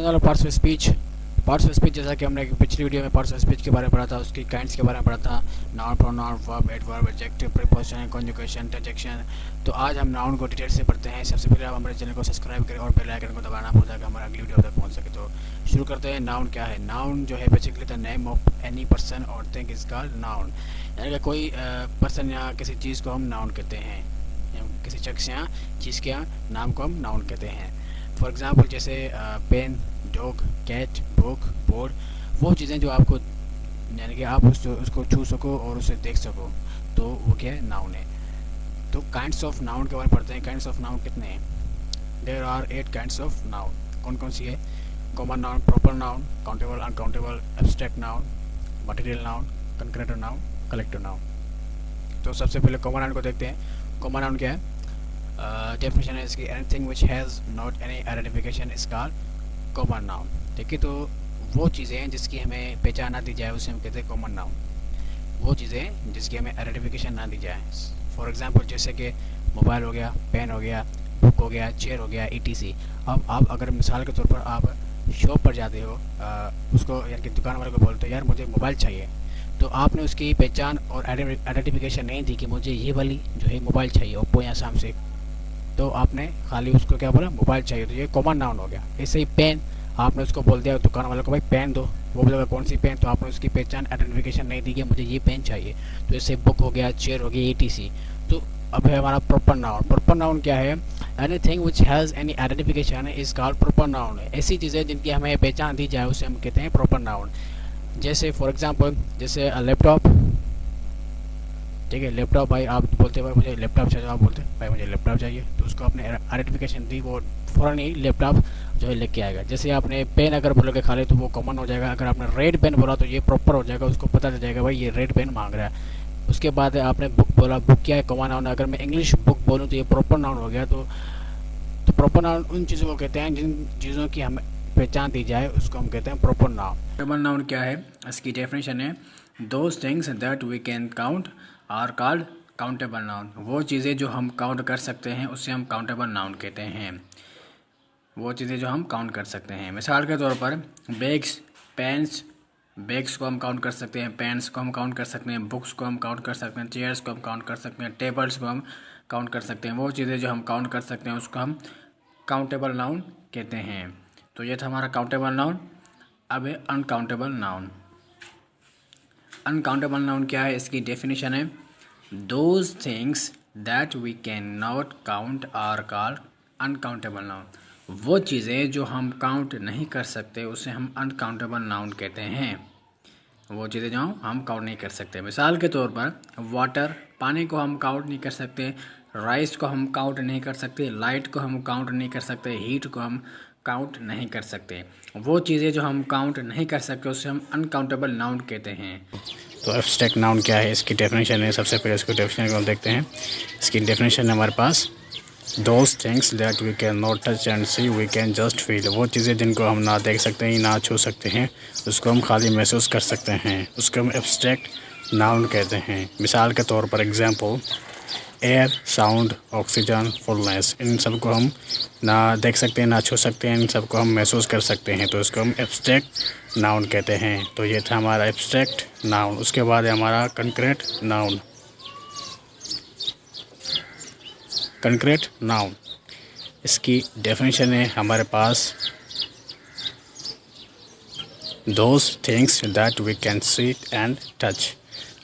वाला parts of speech जैसा कि हमने पिछली वीडियो में पार्ट्स ऑफ स्पीच के बारे में पढ़ा था, उसकी काइंड्स के बारे में पढ़ा था। Noun, pronoun, verb, adverb, adjective, preposition, conjugation, interjection. तो आज हम नाउन को डिटेल से पढ़ते हैं। सबसे पहले आप हमारे चैनल को सब्सक्राइब करें और बेल आइकन को दबाना भूल जाएगा हमारा अगली वीडियो तक पहुंच सके। तो शुरू करते हैं। नाउन क्या है? नाउन जो है basically the name of any person और थिंग इज कॉल्ड नाउन। यानी कि कोई पर्सन या किसी चीज़ को हम नाउन कहते हैं, या किसी शख्स या चीज़ के नाम को हम नाउन कहते हैं। फॉर एग्ज़ाम्पल जैसे pen, dog, cat, book, board, वो चीज़ें जो आपको यानी कि आप उसको छू सको और उसे देख सको, तो वो क्या है? नाउन है। तो काइंड्स ऑफ नाउन के बारे में पढ़ते हैं। काइंड्स ऑफ नाउन कितने हैं? There are 8 kinds of noun. कौन कौन सी है? Common noun, proper noun, countable, uncountable, abstract noun, material noun, concretive noun, collective noun. तो सबसे पहले कॉमन नाउन को देखते हैं। कॉमन नाउन क्या है? डेफिनेशन है इसकी, anything which has not any identification is called common noun. ठीक है, तो वो चीज़ें जिसकी हमें पहचान ना दी जाए उसे हम कहते हैं कॉमन नाउन। वो चीज़ें जिसकी हमें आइडेंटिफिकेशन ना दी जाए। फॉर एग्जांपल जैसे कि मोबाइल हो गया, पेन हो गया, बुक हो गया, चेयर हो गया, ईटीसी। अब आप अगर मिसाल के तौर पर आप शॉप पर जाते हो, उसको यानी कि दुकान वाले को बोलते हो यार मुझे मोबाइल चाहिए, तो आपने उसकी पहचान और आइडेंटिफिकेशन नहीं दी कि मुझे ये वाली जो है मोबाइल चाहिए ओप्पो या सैमसंग, तो आपने खाली उसको क्या बोला? मोबाइल चाहिए। तो ये कॉमन नाउन हो गया। ऐसे ही पेन, आपने उसको बोल दिया दुकान वाले को भाई पेन दो, वो बोलेगा कौन सी पेन, तो आपने उसकी पहचान आइडेंटिफिकेशन नहीं दी कि मुझे ये पेन चाहिए। तो ऐसे बुक हो गया, चेयर हो गई, ईटीसी। तो अब है हमारा प्रॉपर नाउन। प्रॉपर नाउन क्या है? Anything which has any identification is called proper noun. ऐसी चीज़ें जिनकी हमें पहचान दी जाए उसे हम कहते हैं प्रॉपर नाउन। जैसे फॉर एग्जांपल जैसे लैपटॉप। ठीक है, लैपटॉप, भाई आप बोलते हैं भाई मुझे लैपटॉप चाहिए, आप बोलते हैं भाई मुझे लैपटॉप चाहिए, तो उसको आपने आइडेंटिफिकेशन दी, वो फ़ौरन ही लैपटॉप जो है लेके आएगा। जैसे आपने पेन अगर बोलोगे खाली तो वो कॉमन हो जाएगा। अगर आपने रेड पेन बोला तो ये प्रॉपर हो जाएगा, उसको पता चल जाएगा भाई ये रेड पेन मांग रहा है। उसके बाद आपने बुक बोला, बुक क्या है? Common noun. अगर मैं इंग्लिश बुक बोलूँ तो ये प्रॉपर नाउन हो गया। तो प्रॉपर नाउन उन चीज़ों को कहते हैं जिन चीज़ों की हमें पहचान दी जाए, उसको हम कहते हैं प्रॉपर नाउन। काउंटेबल नाउन क्या है? इसकी डेफिनेशन है, those things that we can count are called countable noun. वो चीज़ें जो हम काउंट कर सकते हैं उसे हम काउंटेबल नाउन कहते हैं। वो चीज़ें जो हम काउंट कर सकते हैं, मिसाल के तौर पर बैग्स, पेन्स। बैग्स को हम काउंट कर सकते हैं, पेन्स को हम काउंट कर सकते हैं, बुक्स को हम काउंट कर सकते हैं, चेयर्स को हम काउंट कर सकते हैं, टेबल्स को हम काउंट कर सकते हैं। वो चीज़ें जो हम काउंट कर सकते हैं उसको हम काउंटेबल नाउन कहते हैं। तो ये था हमारा काउंटेबल नाउन। अब है अनकाउंटेबल नाउन। अनकाउंटेबल नाउन क्या है? इसकी डेफिनेशन है, those things that we can not count are called uncountable noun. वो चीज़ें जो हम काउंट नहीं कर सकते उसे हम अनकाउंटेबल नाउन कहते हैं। वो चीज़ें जो हम काउंट नहीं कर सकते, मिसाल के तौर पर वाटर, पानी को हम काउंट नहीं कर सकते, राइस को हम काउंट नहीं कर सकते, लाइट को हम काउंट नहीं कर सकते, हीट को हम काउंट नहीं कर सकते। वो चीज़ें जो हम काउंट नहीं कर सकते उसे हम अनकाउंटेबल नाउन कहते हैं। तो एब्स्ट्रैक्ट नाउन क्या है? इसकी डेफिनेशन है, सबसे पहले इसको डेफिनेशन को देखते हैं। इसकी डेफिनेशन है हमारे पास, those things that we can not touch and see we can just feel. वो चीज़ें जिनको हम ना देख सकते हैं, ना छू सकते हैं, उसको हम खाली महसूस कर सकते हैं, उसको हम एब्स्ट्रैक्ट नाउन कहते हैं। मिसाल के तौर पर example, air, sound, oxygen, fullness. इन सब को हम ना देख सकते हैं, ना छू सकते हैं, इन सब को हम महसूस कर सकते हैं, तो इसको हम एब्स्ट्रैक्ट नाउन कहते हैं। तो ये था हमारा एब्स्ट्रैक्ट नाउन। उसके बाद है हमारा कंक्रीट नाउन। कंक्रीट नाउन, इसकी डेफिनेशन है हमारे पास, those things that we can see and touch.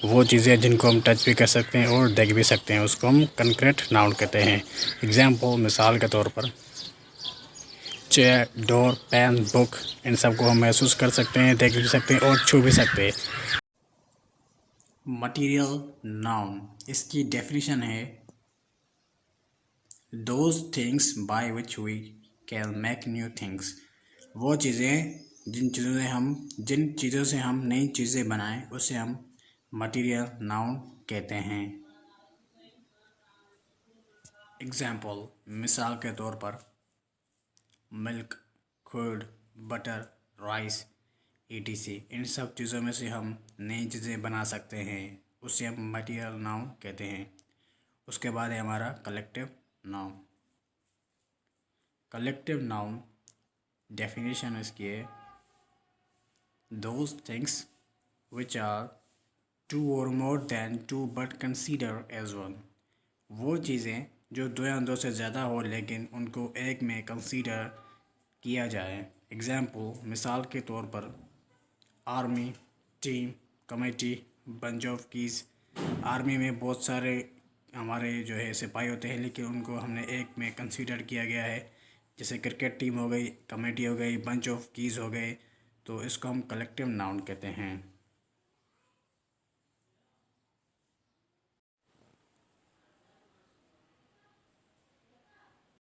वो चीज़ें जिनको हम टच भी कर सकते हैं और देख भी सकते हैं, उसको हम कंक्रीट नाउन कहते हैं। एग्जाम्पल, मिसाल के तौर पर चेयर, डोर, पेन, बुक, इन सब को हम महसूस कर सकते हैं, देख भी सकते हैं और छू भी सकते हैं। मटीरियल नाउन, इसकी डेफिनेशन है, those things by which we can make new things. वो चीज़ें जिन चीज़ों से हम नई चीज़ें बनाएं उसे हम मटीरियल नाउन कहते हैं। एग्जाम्पल, मिसाल के तौर पर milk, curd, butter, rice, ETC. इन सब चीज़ों में से हम नई चीज़ें बना सकते हैं, उसे हम मटीरियल नाउन कहते हैं। उसके बाद है हमारा collective noun. Collective noun definition इसकी है, those things which are two और more than two but consider as one. वो चीज़ें जो दो या दो से ज़्यादा हो लेकिन उनको एक में कंसीडर किया जाए। एग्ज़ाम्पल, मिसाल के तौर पर army, team, committee, bunch of keys. Army में बहुत सारे हमारे जो है सिपाही होते हैं लेकिन उनको हमने एक में कंसीडर किया गया है, जैसे क्रिकेट टीम हो गई, कमेटी हो गई, बंच ऑफ कीज़ हो गए, तो इसको हम कलेक्टिव नाउन कहते हैं।